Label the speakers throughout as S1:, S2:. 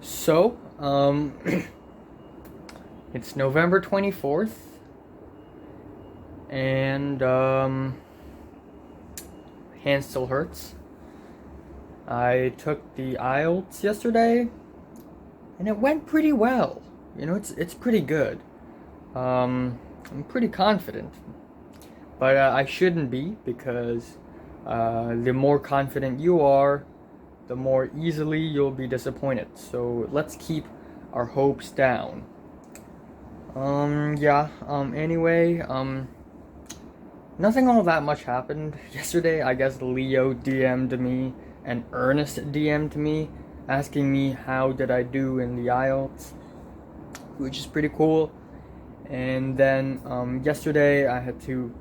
S1: So, it's November 24th, and, hand still hurts. I took the IELTs yesterday, and it went pretty well. It's pretty good. I'm pretty confident, but I shouldn't be because the more confident you are, the more easily you'll be disappointed. So let's keep our hopes down. Anyway, nothing all that much happened yesterday. I guess Leo DM'd me and Ernest DM'd me asking me how did I do in the IELTS, which is pretty cool. And then yesterday I had to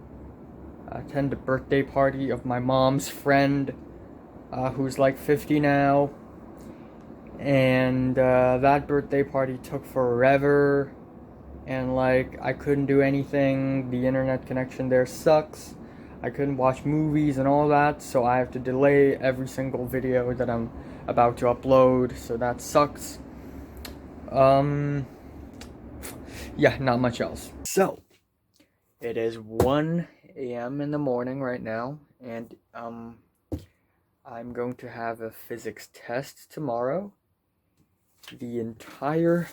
S1: attend the birthday party of my mom's friend, who's like 50 now. And that birthday party took forever. And like, I couldn't do anything. The internet connection there sucks. I couldn't watch movies and all that. So I have to delay every single video that I'm about to upload. So that sucks. Yeah, not much else. So, it is 1 a.m. in the morning right now. And I'm going to have a physics test tomorrow. The entire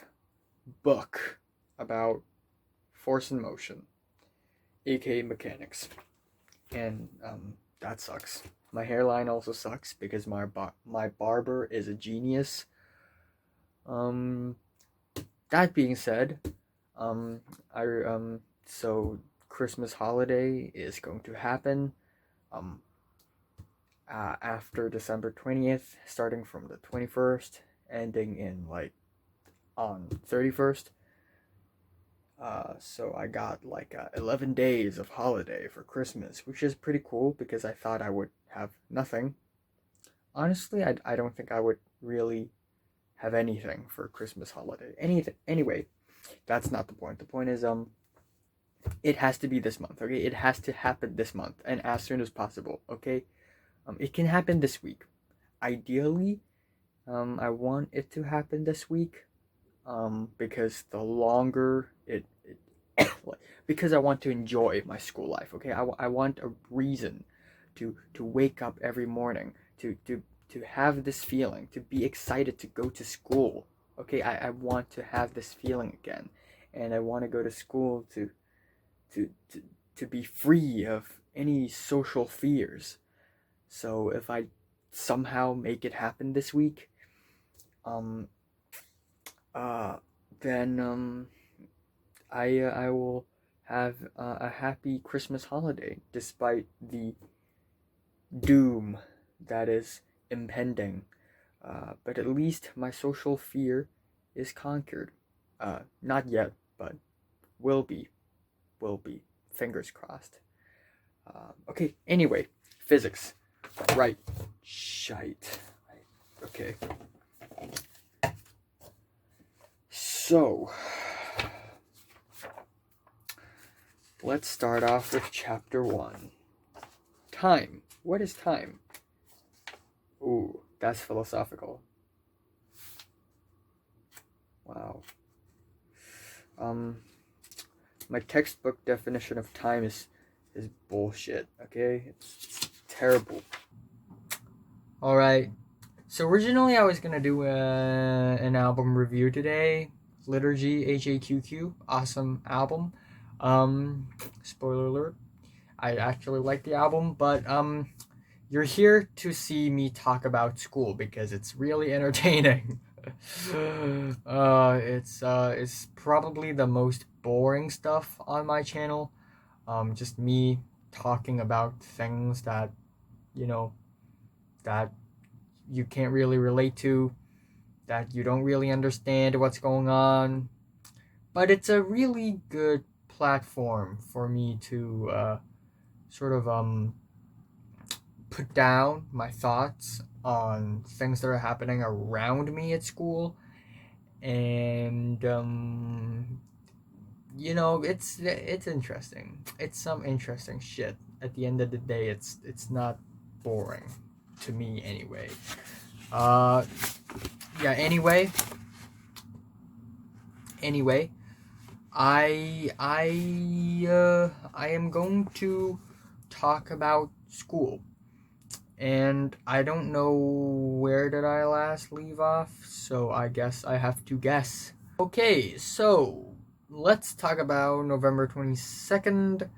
S1: book about force and motion, aka mechanics. And that sucks. My hairline also sucks because my barber is a genius. That being said, so Christmas holiday is going to happen after December 20th, starting from the 21st, ending in like on 31st. So I got like 11 days of holiday for Christmas, which is pretty cool because I thought I would have nothing. Honestly, I don't think I would really have anything for Christmas holiday. Anyway, that's not the point. The point is, it has to be this month, okay? It has to happen this month and as soon as possible, okay? It can happen this week. Ideally, I want it to happen this week. Because the longer it because I want to enjoy my school life, okay? I want a reason to wake up every morning, to have this feeling, to be excited to go to school, okay? I want to have this feeling again, and I want to go to school to be free of any social fears. So if I somehow make it happen this week, then I will have a happy Christmas holiday despite the doom that is impending. But at least my social fear is conquered. Not yet, but will be. Fingers crossed. Okay, anyway, physics. Right. Shite. Okay. So, let's start off with chapter 1. Time. What is time? Ooh, that's philosophical. Wow. My textbook definition of time is bullshit, okay? It's terrible. Alright. So originally I was gonna do an album review today. Liturgy, HAQQ, awesome album. Spoiler alert, I actually like the album, but you're here to see me talk about school because it's really entertaining. It's probably the most boring stuff on my channel. Just me talking about things that that you can't really relate to, that you don't really understand what's going on. But it's a really good platform for me to sort of put down my thoughts on things that are happening around me at school. And it's interesting. It's some interesting shit. At the end of the day, it's not boring to me anyway. Anyway, Anyway, I am going to talk about school. And I don't know where did I last leave off, so I guess I have to guess. Okay, so let's talk about November 22nd.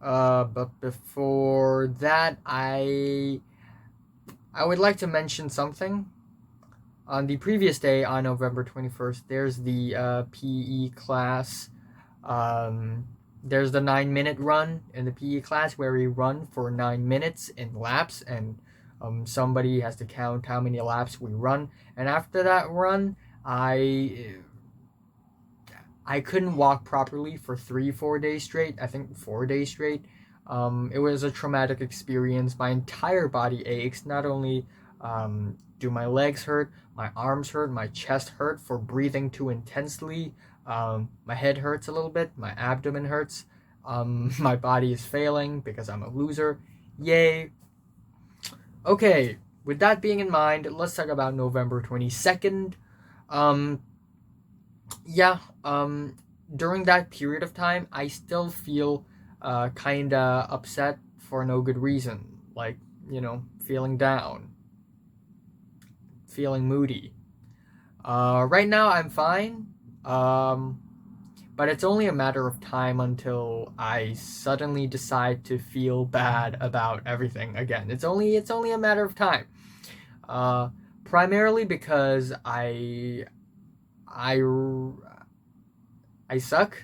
S1: But before that, I would like to mention something. On the previous day, on November 21st, there's the PE class. There's the 9-minute run in the PE class where we run for 9 minutes in laps, and somebody has to count how many laps we run. And after that run, I couldn't walk properly for 4 days straight. I think 4 days straight. It was a traumatic experience. My entire body aches. Not only do my legs hurt, my arms hurt, my chest hurt for breathing too intensely. My head hurts a little bit. My abdomen hurts. My body is failing because I'm a loser. Yay. Okay, with that being in mind, let's talk about November 22nd. During that period of time, I still feel kinda upset for no good reason. Like, feeling down, feeling moody. Right now, I'm fine. But it's only a matter of time until I suddenly decide to feel bad about everything again. It's only a matter of time. Primarily because I suck.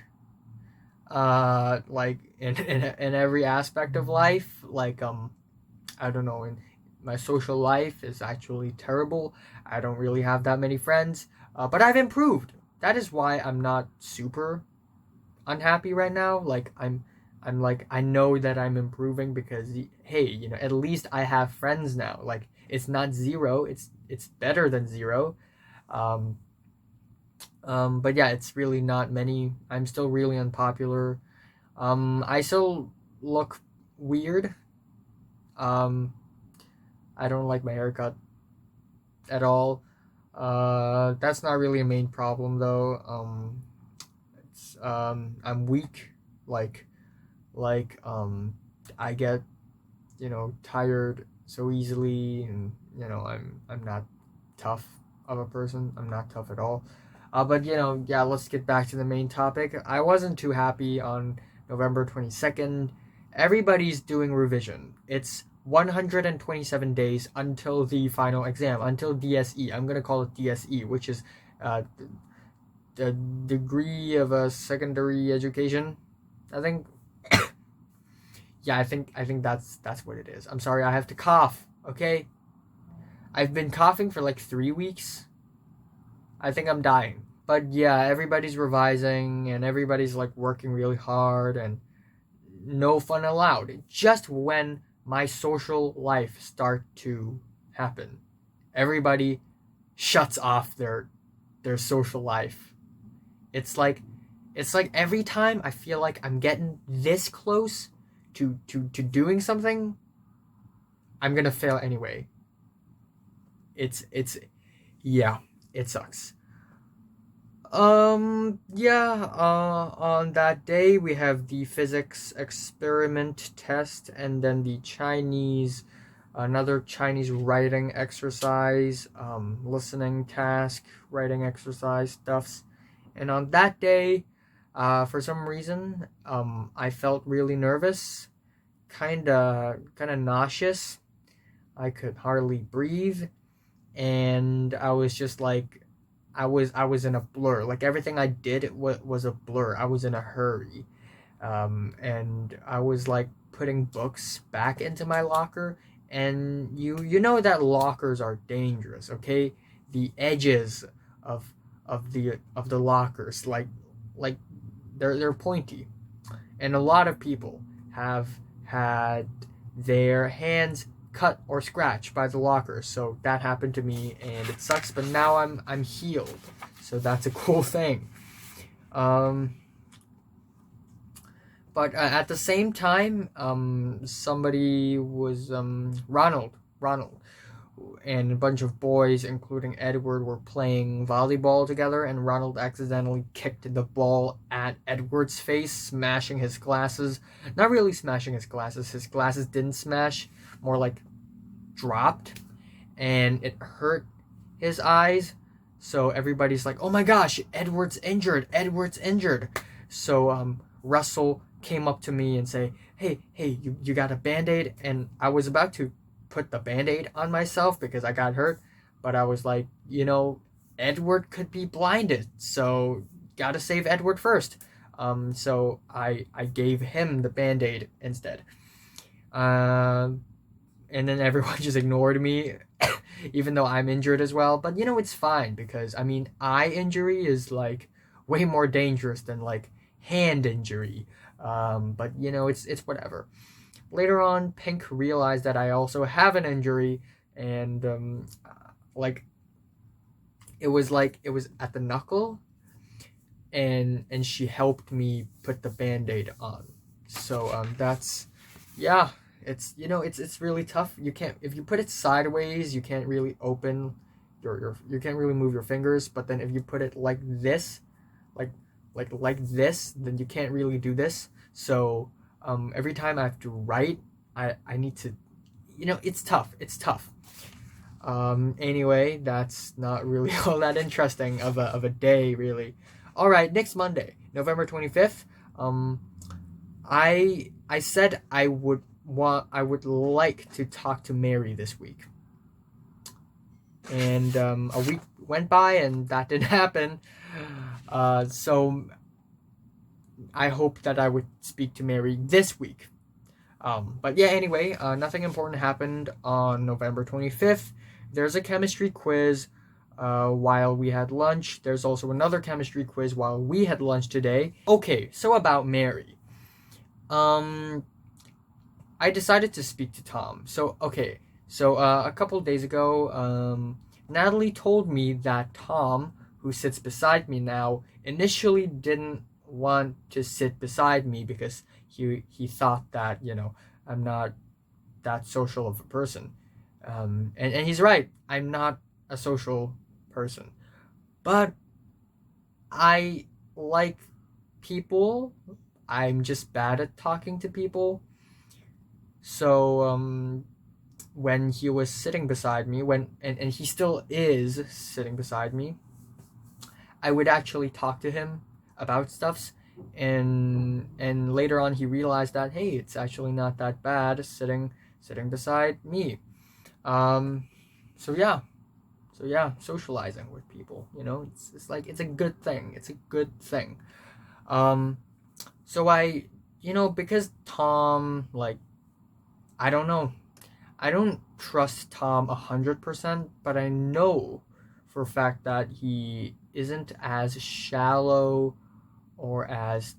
S1: Like in every aspect of life. Like I don't know. In my social life is actually terrible. I don't really have that many friends. But I've improved. That is why I'm not super unhappy right now. Like I'm like, I know that I'm improving because hey, at least I have friends now. Like it's not zero. It's better than zero. But yeah, it's really not many. I'm still really unpopular. I still look weird. I don't like my haircut at all. That's not really a main problem though. I'm weak. Like I get tired so easily, and I'm not tough of a person. I'm not tough at all. But yeah, let's get back to the main topic. I wasn't too happy on November 22nd. Everybody's doing revision. It's 127 days until the final exam, until DSE. I'm gonna call it DSE, which is the degree of a secondary education. I think. Yeah, I think that's what it is. I'm sorry, I have to cough. Okay, I've been coughing for like 3 weeks. I think I'm dying. But yeah, everybody's revising and everybody's like working really hard, and no fun allowed. Just when my social life start to happen, everybody shuts off their social life. It's like every time I feel like I'm getting this close to doing something, I'm gonna fail anyway. It's yeah, it sucks. On that day we have the physics experiment test, and then the another Chinese writing exercise, listening task, writing exercise stuffs. And on that day, for some reason, I felt really nervous, kinda nauseous. I could hardly breathe, and I was just like, I was in a blur. Like everything I did was a blur. I was in a hurry, and I was like putting books back into my locker. And you know that lockers are dangerous, okay? The edges of the lockers, like they're pointy, and a lot of people have had their hands cut or scratched by the lockers. So that happened to me, and it sucks. But now I'm healed, so that's a cool thing. But at the same time, somebody was Ronald and a bunch of boys, including Edward, were playing volleyball together, and Ronald accidentally kicked the ball at Edward's face, smashing his glasses. Not really smashing his glasses didn't smash, more like dropped, and it hurt his eyes. So everybody's like, oh my gosh, Edward's injured, Edward's injured. So Russell came up to me and say, hey, you got a Band-Aid? And I was about to put the Band-Aid on myself because I got hurt, but I was like, Edward could be blinded, so gotta save Edward first. So I gave him the Band-Aid instead. And then everyone just ignored me, even though I'm injured as well. But it's fine because eye injury is like way more dangerous than like hand injury. But it's whatever. Later on, Pink realized that I also have an injury, and it was at the knuckle, and she helped me put the Band-Aid on. So that's, yeah, it's it's really tough. You can't, if you put it sideways, you can't really open you can't really move your fingers. But then if you put it like this, like this, then you can't really do this. So every time I have to write, I need to, it's tough. Anyway, that's not really all that interesting of a day, really. All right, next Monday, November 25th. I said I would like to talk to Mary this week, and a week went by and that didn't happen. So I hope that I would speak to Mary this week. But yeah, anyway, nothing important happened on November 25th. There's a chemistry quiz while we had lunch. There's also another chemistry quiz while we had lunch today. Okay, so about Mary. I decided to speak to Tom. So a couple days ago, Natalie told me that Tom, who sits beside me now, initially didn't want to sit beside me because he thought that I'm not that social of a person, and he's right. I'm not a social person, but I like people. I'm just bad at talking to people. So when he was sitting beside me, and he still is sitting beside me, I would actually talk to him about stuffs, and later on he realized that, hey, it's actually not that bad sitting beside me. So yeah, socializing with people, it's like, it's a good thing. So I, because Tom, like, I don't know, I don't trust Tom 100%, but I know for a fact that he isn't as shallow or as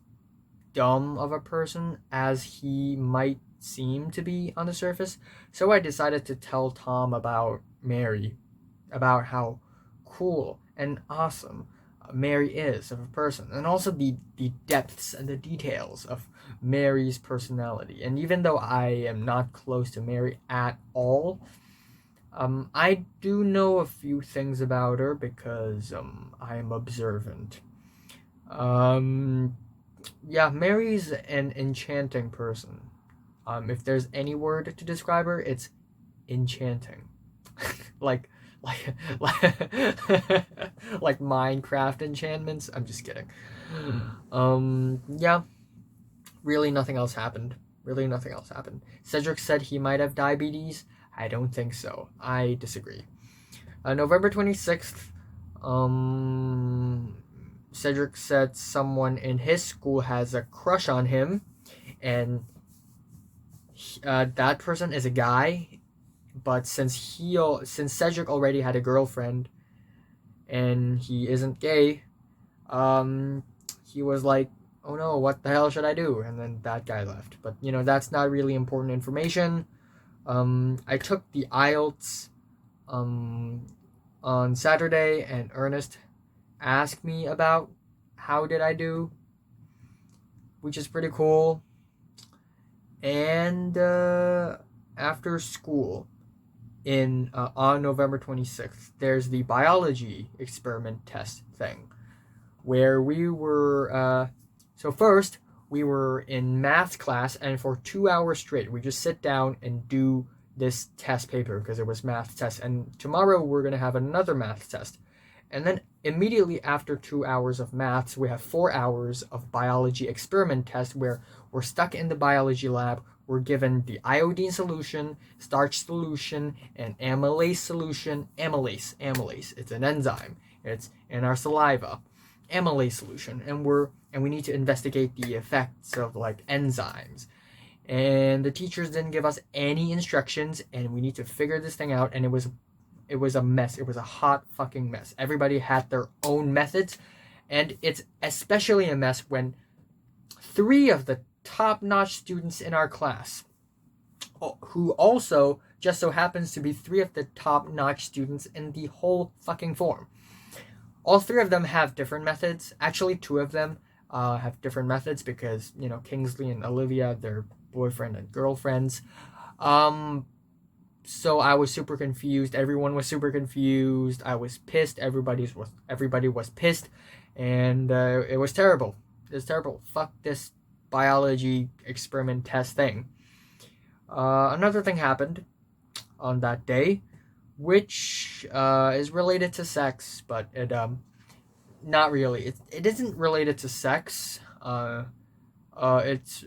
S1: dumb of a person as he might seem to be on the surface. So I decided to tell Tom about Mary, about how cool and awesome Mary is of a person, and also the depths and the details of Mary's personality. And even though I am not close to Mary at all, I do know a few things about her because I am observant. Yeah, Mary's an enchanting person. If there's any word to describe her, it's enchanting. like like Minecraft enchantments. I'm just kidding. Yeah, really nothing else happened. Cedric said he might have diabetes. I don't think so. I disagree. November 26th, Cedric said someone in his school has a crush on him, and that person is a guy. But since Cedric already had a girlfriend, and he isn't gay, he was like, oh no, what the hell should I do? And then that guy left. But that's not really important information. I took the IELTs on Saturday, and Ernest asked me about how did I do, which is pretty cool. And after school, on November 26th, there's the biology experiment test thing, where we were, so first, we were in math class, and for 2 hours straight, we just sit down and do this test paper, because it was math test, and tomorrow we're going to have another math test. And then immediately after 2 hours of maths, we have 4 hours of biology experiment test, where we're stuck in the biology lab. We're given the iodine solution, starch solution, and amylase solution. Amylase. It's an enzyme. It's in our saliva. Amylase solution, and we need to investigate the effects of like enzymes. And the teachers didn't give us any instructions, and we need to figure this thing out. And it was a mess. It was a hot fucking mess. Everybody had their own methods, and it's especially a mess when 3 of the top-notch students in our class, who also just so happens to be 3 of the top-notch students in the whole fucking form. All 3 of them have different methods. Actually, 2 of them have different methods because, you know, Kingsley and Olivia, they're boyfriend and girlfriends. So I was super confused. Everyone was super confused. I was pissed. Everybody was pissed, and it was terrible. It was terrible. Fuck this biology experiment test thing. Another thing happened on that day, which is related to sex, but it not really. It isn't related to sex. It's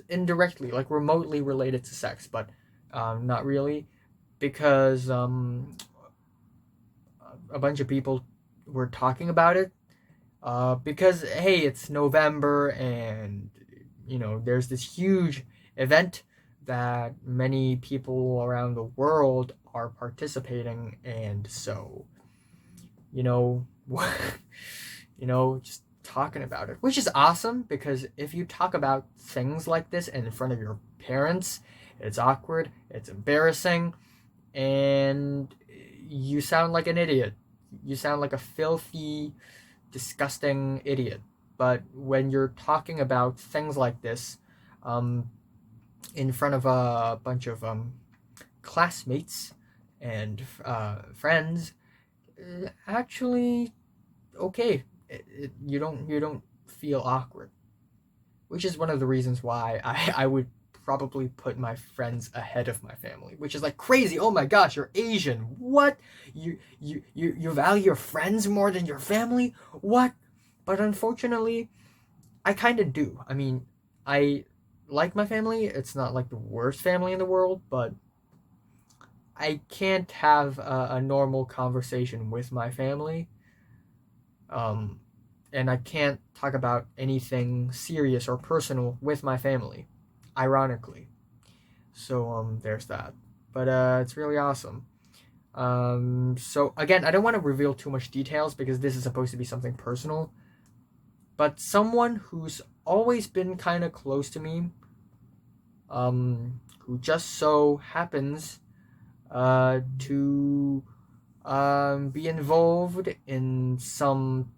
S1: indirectly, like remotely related to sex, but not really, because a bunch of people were talking about it. Because hey, it's November, and you know there's this huge event that many people around the world are participating, and so just talking about it, which is awesome, because if you talk about things like this in front of your parents, it's awkward, it's embarrassing, and you sound like an idiot. You sound like a filthy, disgusting idiot. But when you're talking about things like this in front of a bunch of classmates and friends, actually okay. You don't feel awkward, which is one of the reasons why I would probably put my friends ahead of my family, which is like crazy. Oh my gosh, you're Asian. What? You value your friends more than your family? What? But unfortunately, I kind of do. I mean, I like my family. It's not like the worst family in the world, but I can't have a normal conversation with my family. And I can't talk about anything serious or personal with my family, ironically. So there's that. But it's really awesome. So again, I don't want to reveal too much details because this is supposed to be something personal. But someone who's always been kind of close to me, who just so happens to be involved in some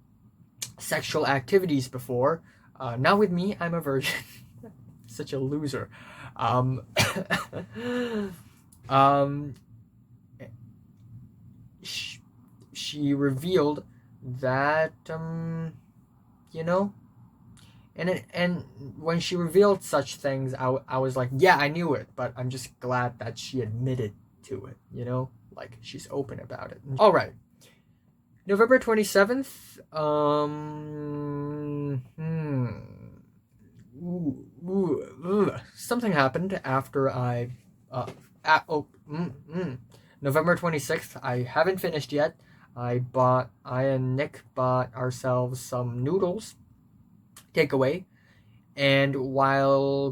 S1: sexual activities before. Not with me, I'm a virgin. Such a loser. She revealed that and when she revealed such things, I was like, yeah, I knew it, but I'm just glad that she admitted to it, like she's open about it. All right, November 27th. Something happened after November 26th. I haven't finished yet. I and Nick bought ourselves some noodles, takeaway, and while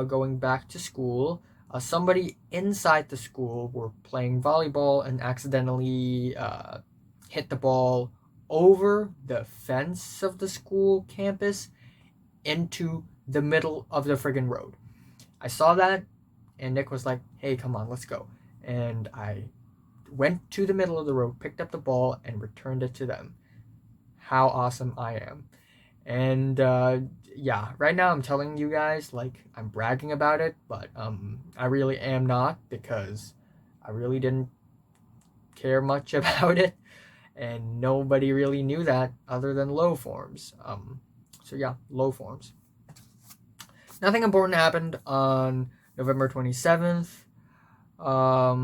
S1: going back to school, somebody inside the school were playing volleyball and accidentally hit the ball over the fence of the school campus into the middle of the friggin' road. I saw that, and Nick was like, hey, come on, let's go. And I went to the middle of the road, picked up the ball, and returned it to them. How awesome I am. And yeah, right now I'm telling you guys like I'm bragging about it, but I really am not, because I really didn't care much about it, and nobody really knew that other than low forms. So yeah, low forms. Nothing important happened on November 27th. I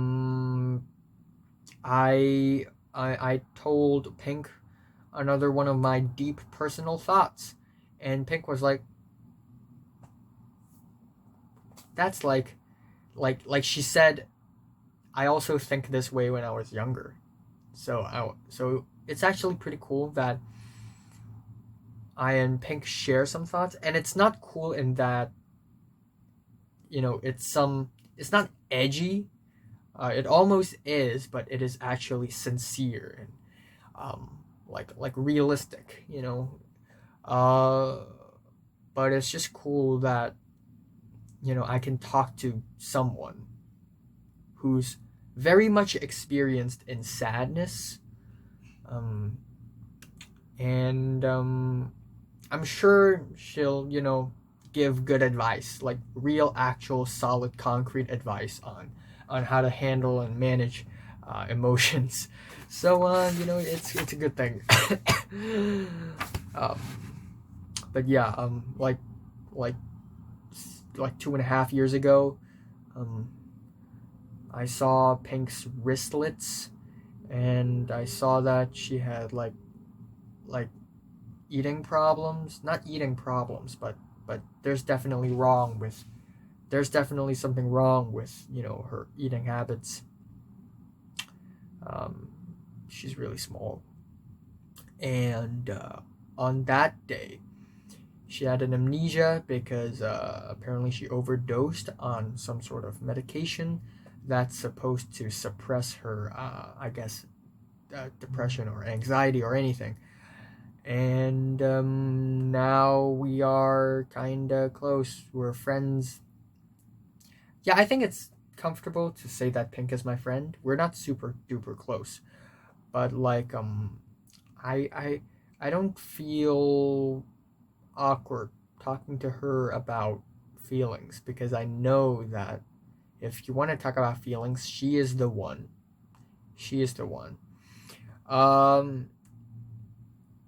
S1: told Pink another one of my deep personal thoughts, and Pink was like, "That's like she said, I also think this way when I was younger." So it's actually pretty cool that I and Pink share some thoughts, and it's not cool in that, you know, it's not edgy. It almost is, but it is actually sincere and like realistic, you know. Uh, but it's just cool that, you know, I can talk to someone who's very much experienced in sadness, um, and I'm sure she'll, you know, give good advice, like real, actual, solid, concrete advice on how to handle and manage emotions. So you know, it's a good thing. um, but yeah, like like 2.5 years ago, um, I saw Pink's wristlets, and I saw that she had like eating problems. Not eating problems, but there's definitely something wrong with, you know, her eating habits. Um, she's really small, and on that day, she had an amnesia because apparently she overdosed on some sort of medication that's supposed to suppress her, I guess, depression or anxiety or anything. And now we are kind of close. We're friends. Yeah, I think it's comfortable to say that Pink is my friend. We're not super duper close, but like I I I don't feel awkward talking to her about feelings, because I know that if you want to talk about feelings, she is the one. She is the one. Um.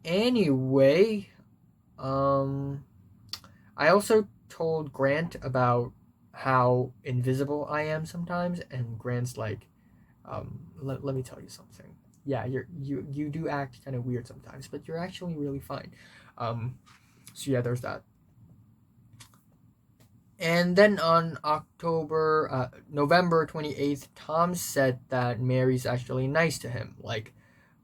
S1: Anyway, um, I also told Grant about how invisible I am sometimes, and Grant's like, let me tell you something. Yeah, you do act kind of weird sometimes, but you're actually really fine. So yeah, there's that. And then on November 28th, Tom said that Mary's actually nice to him. Like,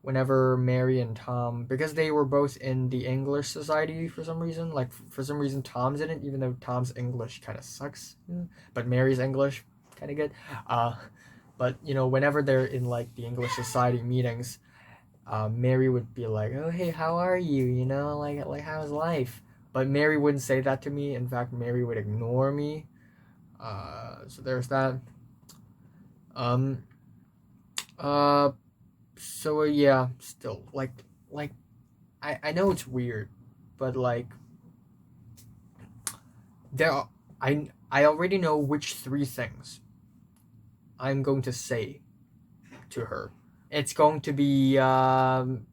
S1: whenever Mary and Tom, because they were both in the English Society for some reason, like, for some reason Tom's in it, even though Tom's English kind of sucks, but Mary's English kind of good. Uh, but, you know, whenever they're in, like, the English Society meetings, Mary would be like, "Oh, hey, how are you? You know, like how's life?" But Mary wouldn't say that to me. In fact, Mary would ignore me. So there's that. Um. Uh. So yeah, still like I know it's weird, but like there are, I already know which three things I'm going to say to her. It's going to be I'm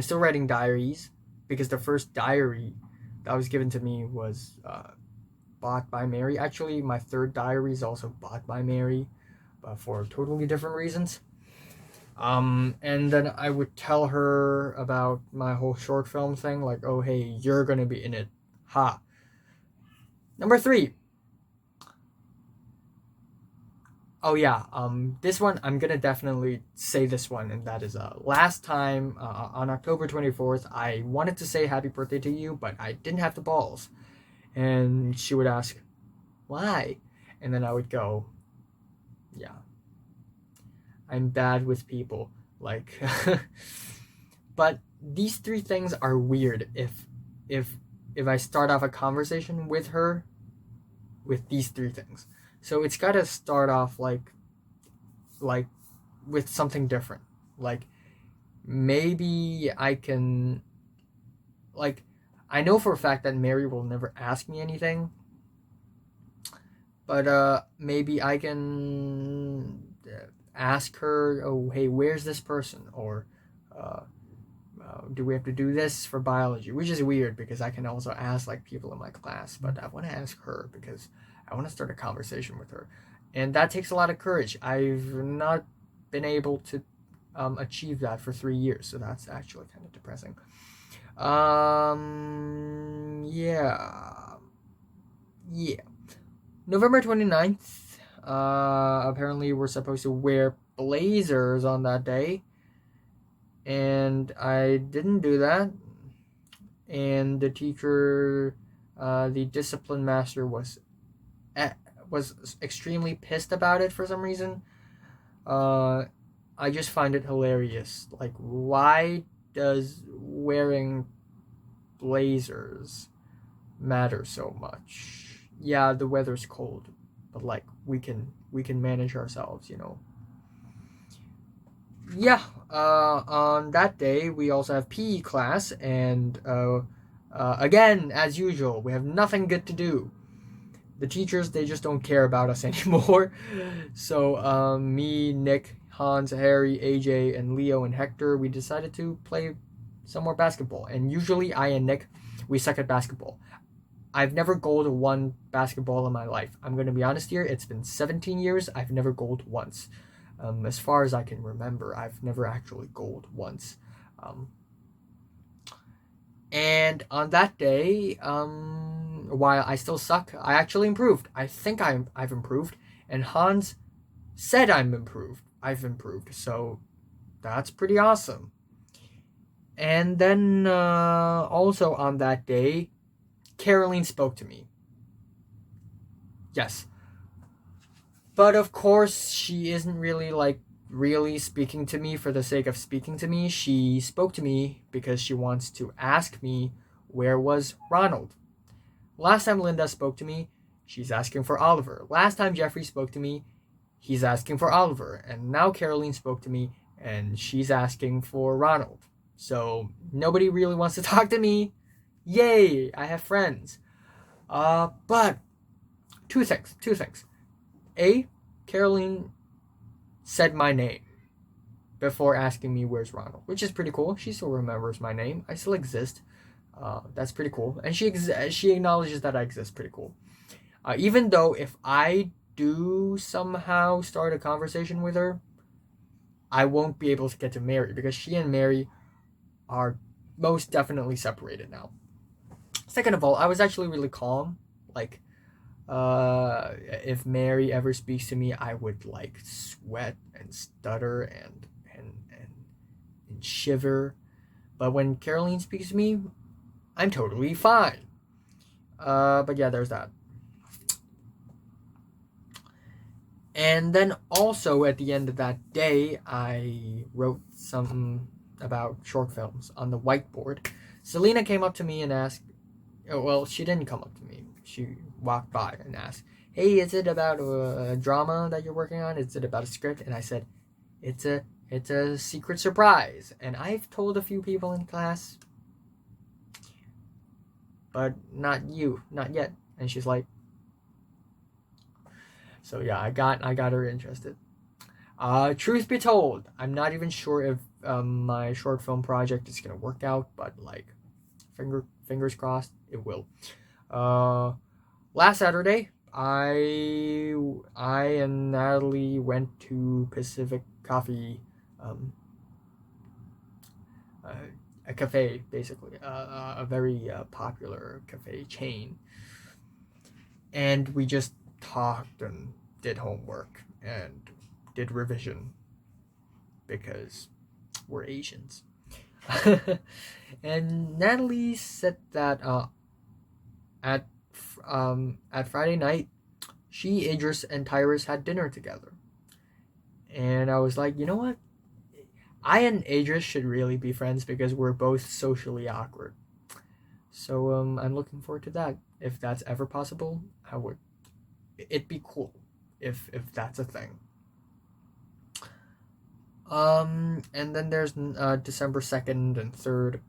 S1: still writing diaries, because the first diary that was given to me was bought by Mary. Actually, my third diary is also bought by Mary, but for totally different reasons. And then I would tell her about my whole short film thing, like, "Oh, hey, you're gonna be in it. Ha." Number three. Oh yeah, this one I'm gonna definitely say this one, and that is last time on October 24th, I wanted to say happy birthday to you, but I didn't have the balls. And she would ask, "Why?" And then I would go, "Yeah, I'm bad with people." Like, but these three things are weird if if I start off a conversation with her with these three things. So it's got to start off like with something different. Like, maybe I can, like, I know for a fact that Mary will never ask me anything, but maybe I can ask her, oh, hey, where's this person? Or do we have to do this for biology? Which is weird because I can also ask like people in my class, but I want to ask her because I want to start a conversation with her. And that takes a lot of courage. I've not been able to achieve that for 3 years, so that's actually kind of depressing. Yeah. November 29th, apparently we're supposed to wear blazers on that day, and I didn't do that. And the teacher, the discipline master, was extremely pissed about it for some reason. I just find it hilarious. Like, why does wearing blazers matter so much? Yeah, the weather's cold, but like we can manage ourselves, you know. Yeah, on that day we also have PE class, and again, as usual, we have nothing good to do. The teachers, they just don't care about us anymore. So me, Nick, Hans, Harry, AJ, and Leo and Hector, we decided to play some more basketball. And usually I and Nick, we suck at basketball. I've never goaled one basketball in my life. I'm going to be honest here. It's been 17 years. I've never goaled once. As far as I can remember, I've never actually goaled once. And on that day, while I still suck, I actually improved. I think I've improved. And Hans said I've improved. So that's pretty awesome. And then also on that day, Karoline spoke to me. Yes. But of course, she isn't really speaking to me for the sake of speaking to me. She spoke to me because she wants to ask me where was Ronald. Last time Linda spoke to me, she's asking for Oliver. Last time Jeffrey spoke to me, he's asking for Oliver. And now Karoline spoke to me, and she's asking for Ronald. So nobody really wants to talk to me. Yay, I have friends. But two things. A, Karoline said my name before asking me where's Ronald, which is pretty cool. She still remembers my name. I still exist. That's pretty cool. And she acknowledges that I exist. Pretty cool. Even though if I do somehow start a conversation with her, I won't be able to get to Mary because she and Mary are most definitely separated now. Second of all, I was actually really calm. Like, if Mary ever speaks to me, I would like sweat and stutter and shiver. But when Karoline speaks to me, I'm totally fine. But yeah, there's that. And then also at the end of that day, I wrote something about short films on the whiteboard. Selena came up to me and asked, well, she didn't come up to me. She walked by and asked, hey, is it about a drama that you're working on? Is it about a script? And I said, it's a secret surprise. And I've told a few people in class, but not you, not yet. And she's like, so yeah, I got her interested. Truth be told, I'm not even sure if my short film project is gonna work out, but like, fingers crossed, it will. Last Saturday, I and Natalie went to Pacific Coffee, a cafe, basically, a very popular cafe chain, and we just talked and did homework and did revision because we're Asians. And Natalie said that at Friday night, she, Idris, and Tyrus had dinner together. And I was like, you know what? I and Idris should really be friends because we're both socially awkward. So I'm looking forward to that. If that's ever possible, it'd be cool if that's a thing. And then there's December 2nd and 3rd.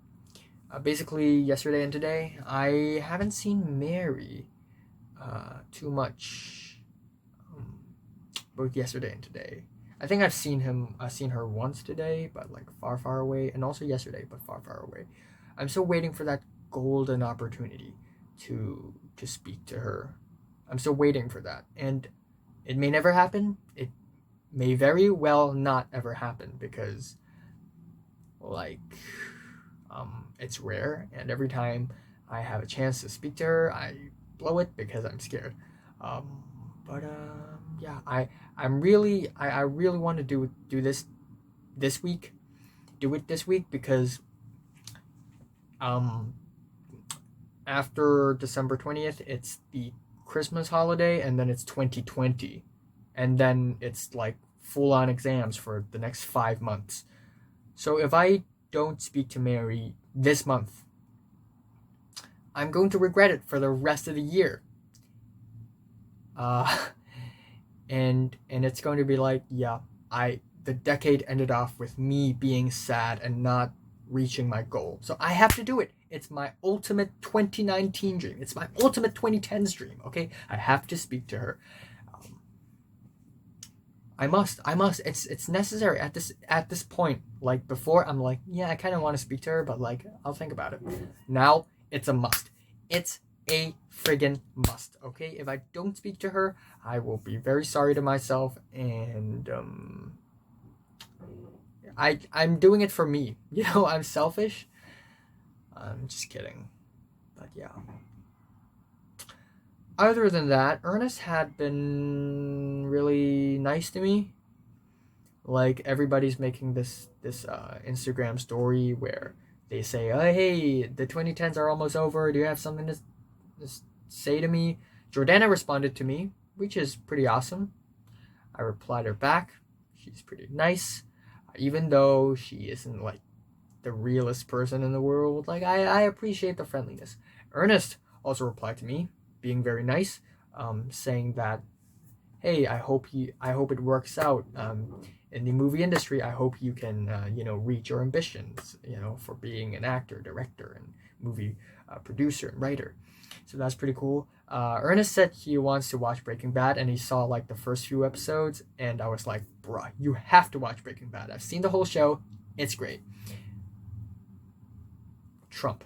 S1: Basically, yesterday and today, I haven't seen Mary too much. Both yesterday and today. I think I've seen her once today, but like far, far away, and also yesterday, but far, far away. I'm still waiting for that golden opportunity to speak to her. I'm still waiting for that, and it may never happen. It may very well not ever happen because, like, it's rare, and every time I have a chance to speak to her, I blow it because I'm scared. But yeah, I really want to do this week. Do it this week because um after December 20th, it's the Christmas holiday, and then it's 2020, and then it's like full on exams for the next 5 months. So if I don't speak to Mary this month, I'm going to regret it for the rest of the year. Uh, and it's going to be like, yeah, the decade ended off with me being sad and not reaching my goal. So I have to do it. It's my ultimate 2019 dream. It's my ultimate 2010s dream. Okay, I have to speak to her. I must. It's necessary at this point. Like before, I'm like, yeah, I kind of want to speak to her, but like, I'll think about it. Now it's a must. It's a friggin' must. Okay, if I don't speak to her, I will be very sorry to myself, and I'm doing it for me. You know, I'm selfish. I'm just kidding, but yeah. Other than that, Ernest had been really nice to me. Like everybody's making this Instagram story where they say, "Oh, hey, the 2010s are almost over. Do you have something to say to me?" Jordana responded to me, which is pretty awesome. I replied her back. She's pretty nice, even though she isn't like the realest person in the world. Like I appreciate the friendliness. Ernest also replied to me, being very nice, saying that, hey, I hope it works out in the movie industry. I hope you can reach your ambitions, for being an actor, director, and movie producer and writer. So that's pretty cool. Ernest said he wants to watch Breaking Bad, and he saw like the first few episodes, and I was like, bruh, you have to watch Breaking Bad. I've seen the whole show. It's great. Trump.